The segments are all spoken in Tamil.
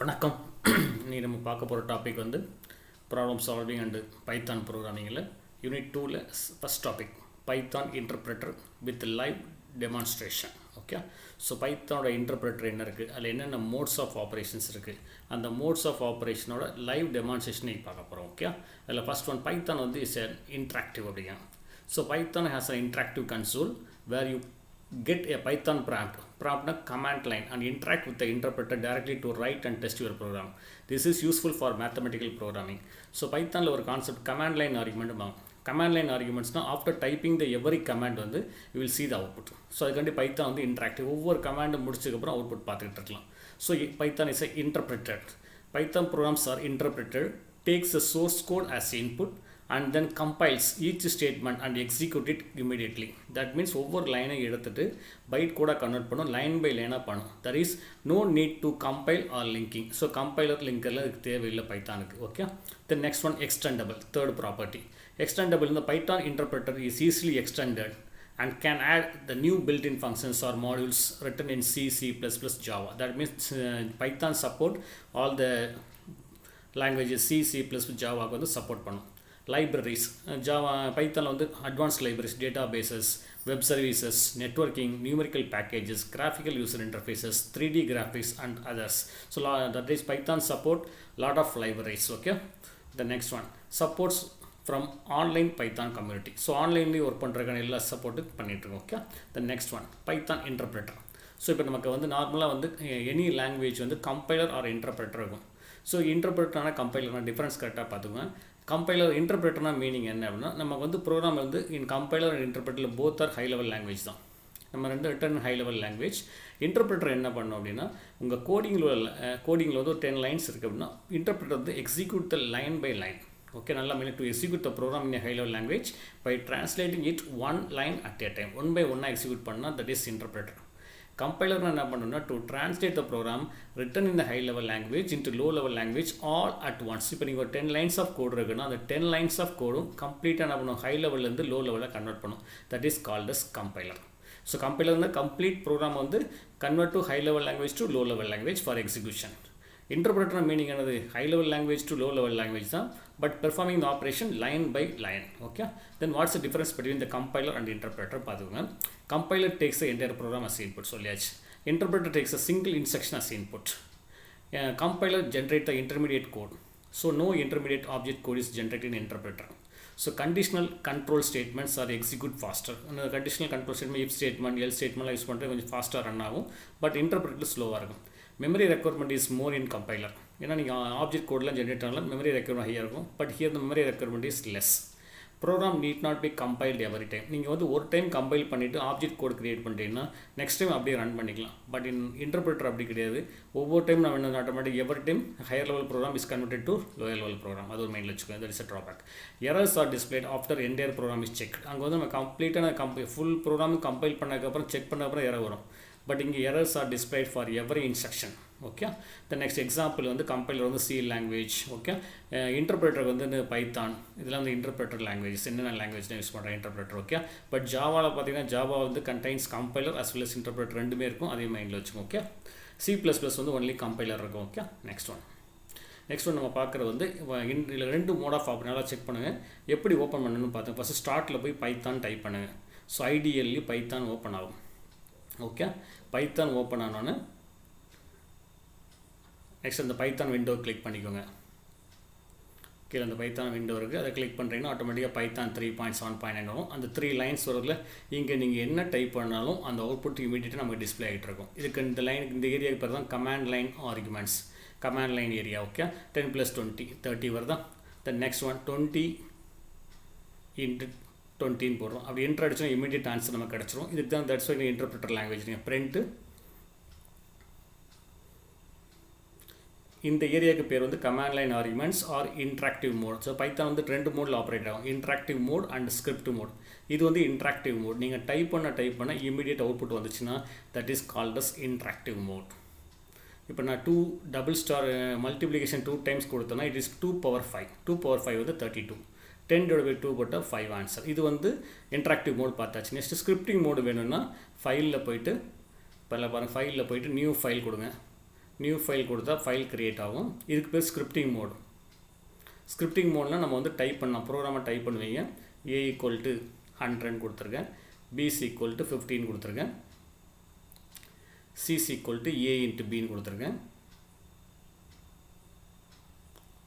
வணக்கம். நீ நம்ம பார்க்க போகிற டாபிக் வந்து ப்ராப்ளம் சால்விங் அண்டு பைத்தான் ப்ரோக்ராமிங்கில் யூனிட் 2ல் first topic Python interpreter with live demonstration. Okay, so பைத்தானோட இன்டர்பிரட்டர் என்ன இருக்குது, அதில் என்னென்ன மோட்ஸ் ஆஃப் ஆப்ரேஷன்ஸ் இருக்குது, அந்த மோட்ஸ் ஆஃப் ஆப்ரேஷனோட லைவ் டெமான்ஸ்ட்ரேஷனை பார்க்க போகிறோம். ஓகே, அதில் ஃபஸ்ட் ஒன் பைத்தான் வந்து இஸ் an இன்ட்ராக்டிவ் அப்படிங்க. So Python has an interactive console where you get a Python prompt a command line and interact with the interpreter directly to write and test your program. This is useful for mathematical programming. So Python ஒரு concept command line argument command line arguments after typing the every command வந்து you will see the output. So அதுக்காண்டி Python வந்து interactive, ஒவ்வொரு command முடிச்சதுக்கு அப்புறம் output பார்த்துக்கிட்டு இருக்கலாம். So Python is a interpreter. Python programs are interpreted, takes the source code as input and then compiles each statement and execute it immediately. That means ஒவ்வொரு லைனை எடுத்துட்டு பைட் கூட கன்வெர்ட் பண்ணும், லைன் பை லைனாக பண்ணும். There is no need to compile or linking. So compiler linkerலாம் இதுக்கு தேவையில்லை பைத்தானுக்கு. Okay, the next one extendable, third property. Extendable in the Python interpreter is easily extended and can add the new built-in functions or modules written in C, C++, Java. That means Python support all the languages C, C++, Java வந்து சப்போர்ட் பண்ணும். லைப்ரரிஸ் ஜாவா பைத்தானில் வந்து advance libraries, databases, web services, networking, numerical packages, graphical user interfaces, 3D graphics and others. So that is Python support lot of libraries. Okay, the next one supports from online Python community. So ஆன்லைன்லேயே ஒர்க் பண்ணுறதுக்கான எல்லா சப்போர்ட்டு பண்ணிகிட்ருக்கோம். Okay, the next one Python interpreter. So இப்போ நமக்கு வந்து நார்மலாக வந்து எனி லாங்குவேஜ் வந்து கம்பைலர் ஆர் இன்டர்பிரட்டர் இருக்கும். ஸோ இன்டர்பிரட்டரான கம்பைலர்னா டிஃப்ரென்ஸ் கரெக்டாக பார்த்துக்குவேன். கம்பைலர் இன்டர்பிரட்டர்னா மீனிங் என்ன அப்படின்னா, நமக்கு வந்து ப்ரோக்ராம் வந்து இன் கம்பைலர் அண்ட் இன்டர்பிரட்டரில் both are high level language தான். நம்ம ரெண்டு written high level language. Interpreter என்ன பண்ணோம் அப்படின்னா, உங்கள் கோடிங்கில் வந்து ஒரு 10 லைன்ஸ் இருக்குது அப்படின்னா இன்டர்பிரட்டர் வந்து execute the line by line. Okay, நல்லா meaning to execute the program in high level language by translating it one line at a time. 1 by 1 execute பண்ணால் தட் இஸ் இன்டர்பிரட்டர். கம்பைலர்னா என்ன பண்ணணும்னா, to translate the program written in the high level language into low level language all at once. இப்போ நீங்கள் ஒரு 10 லைன்ஸ் ஆஃப் கோடு இருக்குன்னா அந்த 10 லைன்ஸ் ஆஃப் கோடும் கம்ப்ளீட்டாக என்ன பண்ணும், ஹை லெவல்லேருந்து லோ லெவலில் கன்வெர்ட் பண்ணும். That is called as compiler. So கம்பைலர்னா கம்ப்ளீட் ப்ரோக்ராம் வந்து convert to high level language to low level language for execution. Interpreter meaning என்னது, high level language to low level language தான், but performing the operation line by line. Okay, then what's the difference between the compiler and interpreter பார்த்துக்கோங்க. Compiler takes the entire program as input சொல்லியாச்சு. Interpreter takes a single instruction as input. Compiler generates the intermediate code. So no intermediate object code is generated in interpreter. So conditional control statements are execute faster. And conditional control statement, if statement, else statement use பண்ணுறது கொஞ்சம் ஃபாஸ்ட்டாக ரன் ஆகும், பட் இன்டர்பிரட்டர் ஸ்லோவாக இருக்கும். Memory requirement is more in compiler. ஏன்னா நீங்கள் ஆப்ஜெக்ட் கோடெலாம் ஜென்ரேட் ஆகலாம், மெமரி ரெக்யர்மெண்ட் ஹையாக இருக்கும், but here the memory requirement is less. Program need not be compiled every time. நீங்கள் வந்து ஒரு டைம் கம்பைல் பண்ணிவிட்டு ஆப்ஜெக்ட் கோட் க்ரியேட் பண்ணிட்டீங்கன்னா நெக்ஸ்ட் டைம் அப்படியே ரன் பண்ணிக்கலாம். பட் இன்டர்பிரட்டர் அப்படி கிடையாது. ஒவ்வொரு டைம் நம்ம என்ன automatic every time higher level program is converted to lower level program. அது ஒரு மைண்டில் வச்சுக்கோங்க. That is a drawback. Errors are displayed after entire program is check. அங்கே வந்து நம்ம கம்ப்ளீட்டான ஃபுல் ப்ரோக்ராம் கம்பைல் பண்ணதுக்கப்புறம் செக் பண்ணதுக்கப்புறம் எரர் வரும். பட் இங்கே errors are displayed for every instruction. Okay, the next example வந்து கம்பைலர் வந்து சி லாங்குவேஜ். ஓகே, இன்டர்பிரட்டர் வந்து பைத்தான். இதெல்லாம் வந்து இன்டர்பிரட்டர் லாங்குவேஜ். என்னென்ன லாங்குவேஜ் யூஸ் பண்ணுறேன் இன்டர்பிரட்டர். ஓகே, பட் ஜாவாவில் பார்த்தீங்கன்னா ஜாவா வந்து contains compiler as well as interpreter ரெண்டுமே இருக்கும். அதே மைண்டில் வச்சுக்கோங்க. ஓகே, C++ வந்து ஒன்லி கம்பைலர் இருக்கும். ஓகே, நெக்ஸ்ட் ஒன் நம்ம பார்க்குறது வந்து இதில் 2 மோட் ஆஃப் ஆப்னால செக் பண்ணுங்கள். எப்படி ஓப்பன் பண்ணணும்னு பார்த்தேன். ஃபஸ்ட்டு ஸ்டார்ட்டில் போய் பைத்தான் டைப் பண்ணுங்கள். ஸோ ஐடிஎல்லி பைத்தான் ஓப்பன் ஆகும். ஓகே, பைத்தான் ஓப்பன் ஆனோன்னு நெக்ஸ்ட் அந்த பைத்தான் விண்டோ கிளிக் பண்ணிக்கோங்க. கீழே அந்த பைத்தான் விண்டோ இருக்குது, அதை கிளிக் பண்ணுறீங்கன்னா ஆட்டோமேட்டிக்காக பைத்தான் 3.7.9 வரும். அந்த 3 லைன்ஸ் வரல இங்கே நீங்கள் என்ன டைப் பண்ணாலும் அந்த அவுட்புட் இமீடியட்டாக நமக்கு டிஸ்பிளே ஆகிட்டு இருக்கும். இதுக்கு இந்த லைனுக்கு இந்த ஏரியாவுக்கு பேர் தான் command line arguments. Command line area. Okay, 10 + 20 30 வருதா. தென் நெக்ஸ்ட் ஒன் 20 × 20 போடுறோம். அப்படி என்ட்ரு அடிச்சோன்னா இமீடியட் ஆன்சர் நமக்கு கிடச்சிரும். இதுக்கு தான் தட்ஸ் வை இன்டர்பிரட்டர் லாங்குவேஜ். நீங்கள் பிரிண்ட்டு இந்த ஏரியாவுக்கு பேர் வந்து command line arguments or interactive mode. So Python வந்து 2 மோடில் ஆப்ரேட் ஆகும், interactive mode and script mode. இது வந்து இன்ட்ராக்டிவ் மோட். நீங்கள் டைப் பண்ண இமீடியட் அவுட்புட் வந்துச்சுன்னா that is called as interactive mode. இப்போ நான் 2 டபுள் ஸ்டார் மல்டிப்ளிகேஷன் 2 டைம்ஸ் கொடுத்தேன்னா இட் இஸ் 2^5. 2^5 வந்து 32. 10/2 போட்டால் 5 ஆன்சர். இது வந்து இன்ட்ராக்டிவ் மோட் பார்த்தாச்சு. நெக்ஸ்ட் ஸ்கிரிப்டிங் மோடு வேணும்னா ஃபைலில் போய்ட்டு பாருங்கள், ஃபைலில் போய்ட்டு நியூ ஃபைல் கொடுங்க. நியூ ஃபைல் கொடுத்தா ஃபைல் க்ரியேட் ஆகும். இதுக்கு பேர் ஸ்கிரிப்டிங் மோடு. ஸ்கிரிப்டிங் மோட்னால் நம்ம வந்து டைப் பண்ணலாம், ப்ரோக்ராமை டைப் பண்ணுவீங்க. A = 100 கொடுத்துருக்கேன், B = 15 கொடுத்துருக்கேன், C = A × B கொடுத்துருக்கேன்.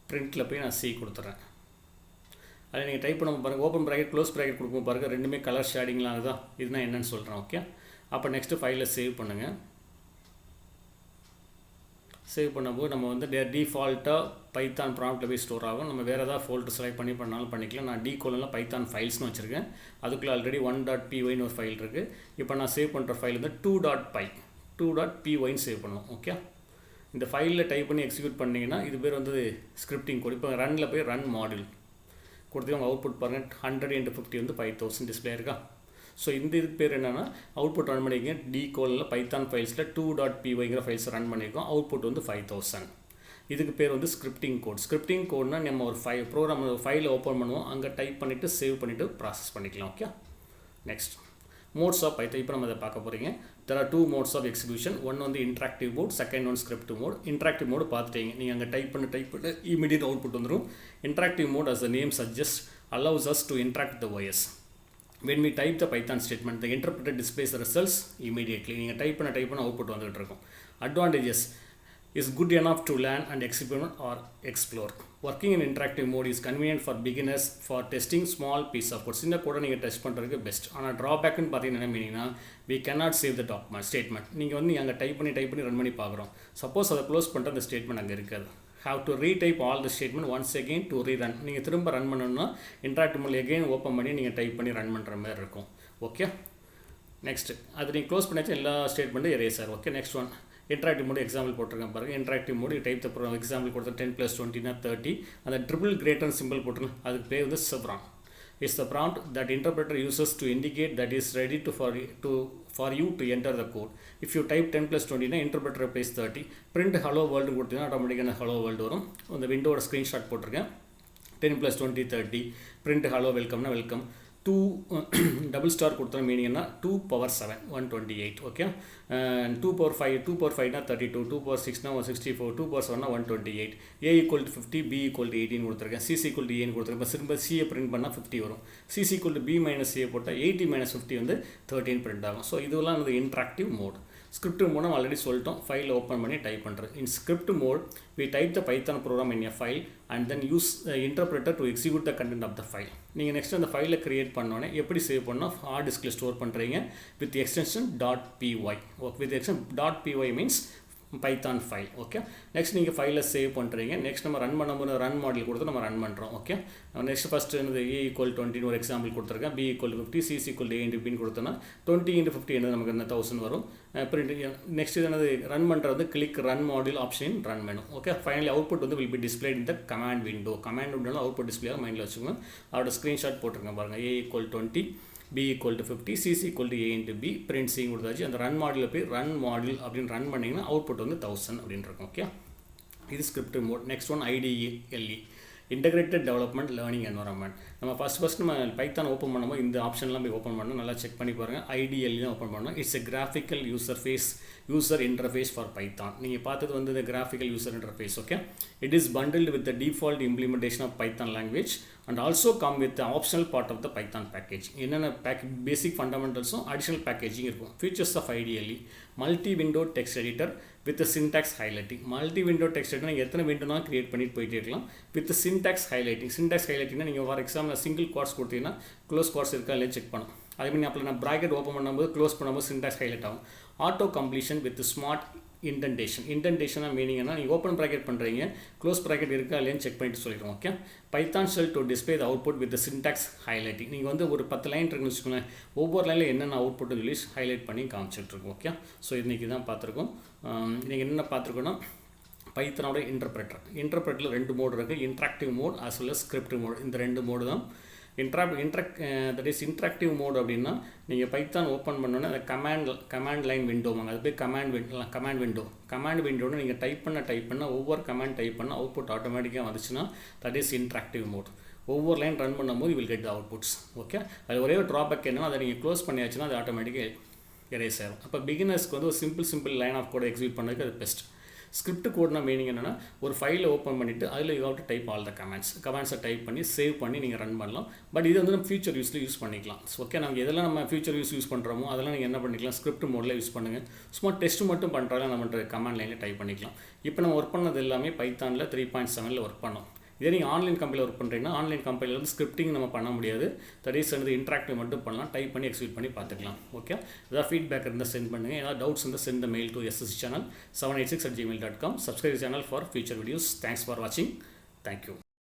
பிரிண்டில் போய் நான் C கொடுத்துட்றேன். அதில் நீங்கள் டைப் பண்ண பாருங்கள், ஓப்பன் ப்ராக்கெட் க்ளோஸ் ப்ராக்கெட் கொடுக்கும் பாருங்கள், ரெண்டுமே கலர் ஷேடிங்லாம் ஆகுதா? இதுனா என்னென்னு சொல்கிறேன். ஓகே, அப்போ நெக்ஸ்ட்டு ஃபைலை சேவ் பண்ணுங்கள். சேவ் பண்ணும்போது நம்ம வந்து டிஃபால்ட்டாக பைத்தான் ப்ராம்ப்டில் போய் ஸ்டோர் ஆகும். நம்ம வேறு ஏதாவது ஃபோல்டர் செலக்ட் பண்ணாலும் பண்ணிக்கலாம். நான் D:/, பைத்தான் ஃபைல்ஸ்னு வச்சுருக்கேன். அதுக்குள்ளே ஆல்ரெடி 1.pyன்னு ஒரு ஃபைல் இருக்குது. இப்போ நான் சேவ் பண்ணுற ஃபைல் வந்து 2.pyன்னு சேவ் பண்ணுவோம். ஓகே, இந்த ஃபைலில் டைப் பண்ணி எக்ஸிக்யூட் பண்ணிங்கன்னா இது பேர் வந்து ஸ்கிரிப்டிங் கோட். இப்போ ரனில் போய் ரன் மாடியூல் கொடுத்து அவங்க அவுட்புட் பாருங்கள், 100 × 50 வந்து 5000 டிஸ்பிளே இருக்கா. ஸோ இந்த இதுக்கு பேர் என்னென்னா அவுட்புட் ரன் பண்ணிக்கங்க. D:/, பைத்தான் ஃபைல்ஸில் 2.pyங்கிற ஃபைல்ஸ் ரன் பண்ணியிருக்கோம். அவுட்புட் வந்து 5000. இதுக்கு பேர் வந்து ஸ்கிரிப்டிங் கோட். ஸ்கிரிப்டிங் கோட்னால் நம்ம ஒரு ப்ரோக்ராம் ஃபைலை ஓப்பன் பண்ணுவோம், அங்கே டைப் பண்ணிவிட்டு சேவ் பண்ணிவிட்டு ப்ராசஸ் பண்ணிக்கலாம். Okay, next modes of Python. இப்போ நம்ம அதை பார்க்க போகிறீங்க. there are 2 modes of execution. One வந்து interactive mode, second one scriptive mode. Interactive mode பார்த்துட்டீங்க, நீங்கள் அங்கே டைப் பண்ணி இமீடியட் அவுட்புட் வந்துடும். Interactive mode, as the name suggests, allows us to interact with the OS. when we type the Python statement, the interpreter displays the results immediately. நீங்கள் டைப் பண்ண அவுட்புட் வந்துகிட்டு இருக்கும். Advantages is good enough to learn and experiment or explore. Working in interactive mode is convenient for beginners for testing small piece of code. சின்ன கோடை நீங்கள் டெஸ்ட் பண்ணுறதுக்கு பெஸ்ட். ஆனால் ட்ராபேக்னு பார்த்தீங்கன்னா என்ன மீனிங்னா, we cannot save the document statement. நீங்கள் வந்து அங்கே டைப் பண்ணி ரன் பண்ணி பார்க்குறோம். சப்போஸ் அதை க்ளோஸ் பண்ணிட்டு அந்த ஸ்டேட்மெண்ட் அங்கே இருக்காது. have to retype all the statement once again to rerun. நீங்கள் திரும்ப ரன் பண்ணணும்னா இன்ட்ராக்டிவ் மோட் again ஓப்பன் பண்ணி நீங்கள் டைப் பண்ணி ரன் பண்ணுற மாதிரி இருக்கும். ஓகே, நெக்ஸ்ட் அது நீங்கள் க்ளோஸ் பண்ணியாச்சு, எல்லா ஸ்டேட்மெண்ட்டும் erase ஆகும். Okay, next one interactive mode example போட்டிருக்கேன் பாருங்கள். Interactive mode type the example கொடுத்த 10 + 20 = 30. அந்த ட்ரிபிள் கிரேட்டர் சிம்பிள் போட்டிருக்கேன், அதுக்கு பேர் வந்து chevron. It's the prompt that interpreter uses to indicate that is ready for you to enter the code. If you type 10 + 20 interpreter replace 30. print hello world கொடுத்தீங்கன்னா ஆட்டோமேட்டிக்காக hello world வரும். அந்த விண்டோட ஸ்க்ரீன்ஷாட் போட்டிருக்கேன். 10 + 20 30. print hello welcomeனா வெல்கம். 2 டபுள் ஸ்டார் கொடுத்தோம் மீனிங்னா 2^7 128. ஓகே, 2^5 2^5னா 32, 2^6னா 164, 2^7னா 128. A = 50, B = 18 கொடுத்துருக்கேன். C = A கொடுத்துருக்கேன். இப்போ திரும்ப C பிரிண்ட் பண்ணால் 50 வரும். C = B - A போட்டால் 80 - 50 வந்து 13 பிரிண்ட் ஆகும். ஸோ இதெல்லாம் வந்து இன்ட்ராக்டிவ் மோட். ஸ்கிரிப்ட் மோட் நம்ம ஆல்ரெடி சொல்லிட்டோம், ஃபைல் ஓப்பன் பண்ணி டைப் பண்ணுறது. In script mode we type the Python program in a file and then use interpreter to execute the content of the file. நீங்கள் நெக்ஸ்ட் அந்த ஃபைலை க்ரியேட் பண்ணோன்னே எப்படி சேவ் பண்ணால் ஹார்ட் டிஸ்கில் ஸ்டோர் பண்ணுறீங்க with extension .py. Okay, with extension .py means Python file. Okay, next நீங்கள் ஃபைலை சேவ் பண்ணுறீங்க. நெக்ஸ்ட் நம்ம ரன் பண்ணும்போது ரன் மாடல் கொடுத்து நம்ம ரன் பண்ணுறோம். ஓகே, நெக்ஸ்ட் ஃபஸ்ட்டு வந்து A = 20 ஒரு எக்ஸாம்பிள் கொடுத்துருக்கேன். B = 50, C = A × B கொடுத்தோன்னா 20 × 50 என்னது நமக்கு என்ன 1000 வரும். பிரிண்ட் நெக்ஸ்ட் இது என்னது ரன் பண்ணுறது வந்து click run module option run பண்ணும். ஓகே, ஃபைனலி அவுட்புட் வந்து will be displayed in the command window. Command விண்டோவில் அவுட்புட் டிஸ்பிளே மைண்டில் வச்சுக்கோங்க. அதோட ஸ்க்ரீன்ஷாட் போட்டிருக்கேன் பாருங்கள். A = 20, B = 50, C = A × B. print C கொடுத்தாச்சு. அந்த ரன் மாடியூலில் போய் ரன் மாடியூல் அப்படின்னு ரன் பண்ணிங்கன்னா அவுட்புட் வந்து 1000 அப்படின்னு இருக்கும். ஓகே, இது script mode. Next one IDLE, integrated development learning environment. நம்ம ஃபஸ்ட் நம்ம பைத்தான் ஓப்பன் பண்ணும்போது இந்த ஆப்ஷன்லாம் போய் ஓப்பன் பண்ணணும், நல்லா செக் பண்ணி பாருங்கள். IDLE தான் ஓப்பன் பண்ணணும். It's a graphical user interface for Python. நீங்கள் பார்த்தது வந்து இந்த graphical user interface. Okay, it is bundled with the default implementation of Python language and also come with the optional part of the Python package. என்னென்ன பேசிக் ஃபண்டமெண்டல்ஸும் அடிஷனல் பேக்கேஜிங் இருக்கும். Features of IDLE: multi window text editor with syntax highlighting. Multi window text editor நீங்கள் எத்தனை விண்டோனா கிரியேட் பண்ணிட்டு போயிட்டே இருக்கலாம். With syntax highlighting. சின்டாக்ஸ் ஹைலைட்டிங்னா நீங்கள் ஃபார் எக்ஸாம்பிள் சிங்கிள் குவாட்ஸ் கொடுத்தீங்கன்னா க்ளோஸ் குவாட்ஸ் இருக்கா இல்லையா செக் பண்ணும். அதேமாதிரி அப்போ நான் ப்ராக்கெட் ஓப்பன் பண்ணும்போது க்ளோஸ் பண்ணும்போது சின்டாக்ஸ் ஹைலைட் ஆகும். Auto completion with smart indentation. இன்டென்டேஷனாக மீனிங்னா நீங்கள் ஓப்பன் ப்ராக்கெட் பண்ணுறீங்க, க்ளோஸ் ப்ராக்கெட் இருக்கா இல்லையான்னு செக் பண்ணிட்டு சொல்லிடுவோம். Okay, Python shell to display the output with syntax highlighting. நீங்கள் வந்து ஒரு 10 லைன் இருக்குன்னு வச்சுக்கோங்களேன், ஒவ்வொரு லைனில் என்னென்ன அவுட்புட் ரிலீஸ் ஹைலைட் பண்ணி காமிச்சிட்ருக்கோம். ஓகே, ஸோ இன்றைக்கி தான் பார்த்துருக்கோம். நீங்கள் என்ன பார்த்துருக்கோன்னா பைத்தானோட இன்டர்பிரட்டில் 2 மோடு இருக்குது. Interactive mode as well as scriptive mode. இந்த 2 மோடு தான். தட் இஸ் இன்ட்ராக்டிவ் மோட் அப்படின்னா நீங்கள் பைத்தான் ஓப்பன் பண்ணோன்னே அந்த கமாண்ட் லைன் விண்டோ வாங்க, அது போய் கமாண்ட் விண்டோன்னு நீங்கள் டைப் பண்ண ஒவ்வொரு கமாண்ட் டைப் பண்ண அவுட்புட் ஆட்டோமேட்டிக்காக வந்துச்சுன்னா தட் இஸ் இன்ட்ராக்டிவ் மோட். ஒவ்வொரு லைன் ரன் பண்ணும்போது will get the outputs. Okay, அது ஒரே ஒரு ட்ராபேக் என்னன்னா அதை நீங்கள் க்ளோஸ் பண்ணியாச்சுன்னா அது ஆட்டோமேட்டிக்காக எரேஸ் ஆகும். அப்போ பிகினர்ஸ்க்கு வந்து ஒரு சிம்பிள் லைன் ஆஃப் கோடை எக்ஸிக்யூட் பண்ணுறதுக்கு அது பெஸ்ட். ஸ்கிரிப்ட் கோட்னா மீனிங் என்னென்னா ஒரு ஃபைலை ஓப்பன் பண்ணிவிட்டு அதில் you have to type all the கமெண்ட்ஸை டைப் பண்ணி சேவ் பண்ணி நீங்கள் ரன் பண்ணலாம். பட் இது வந்து நம்ம ஃபியூச்சர் யூஸில் யூஸ் பண்ணிக்கலாம். ஓகே, நம்ம எதெல்லாம் நம்ம ஃபியூச்சர் யூஸ் பண்ணுறோமோ அதெல்லாம் நீங்கள் என்ன பண்ணிக்கலாம், ஸ்கிரிப்ட் மோடில் யூஸ் பண்ணுங்கள். சும்மா டெஸ்ட் மட்டும் பண்ணுறாங்க நம்ம கமெண்ட் லைனில் டைப் பண்ணிக்கலாம். இப்போ நம்ம ஒர்க் பண்ணது எல்லாமே பைத்தானில் 3.7 ஒர்க் பண்ணோம். இதே நீங்கள் ஆன்லைன் கம்பெனியில் ஒர்க் பண்ணுறீங்கன்னா ஆன்லைன் கம்பெனியில் வந்து ஸ்கிரிப்டிங் நம்ம பண்ண முடியாது. தட் இஸ் வந்து இன்ட்ராக்டிவ் மட்டும் பண்ணலாம், டைப் பண்ணி எக்ஸிக்யூட் பண்ணி பார்த்துக்கலாம். ஓகே, ஏதாவது ஃபீட்பேக் இருந்தால் சென்ட் பண்ணுங்கள். ஏதாவது டவுட்ஸ் இருந்தால் send the mail to SSC channel 786@gmail.com. Subscribe the channel for future videos. Thanks for watching. Thank you.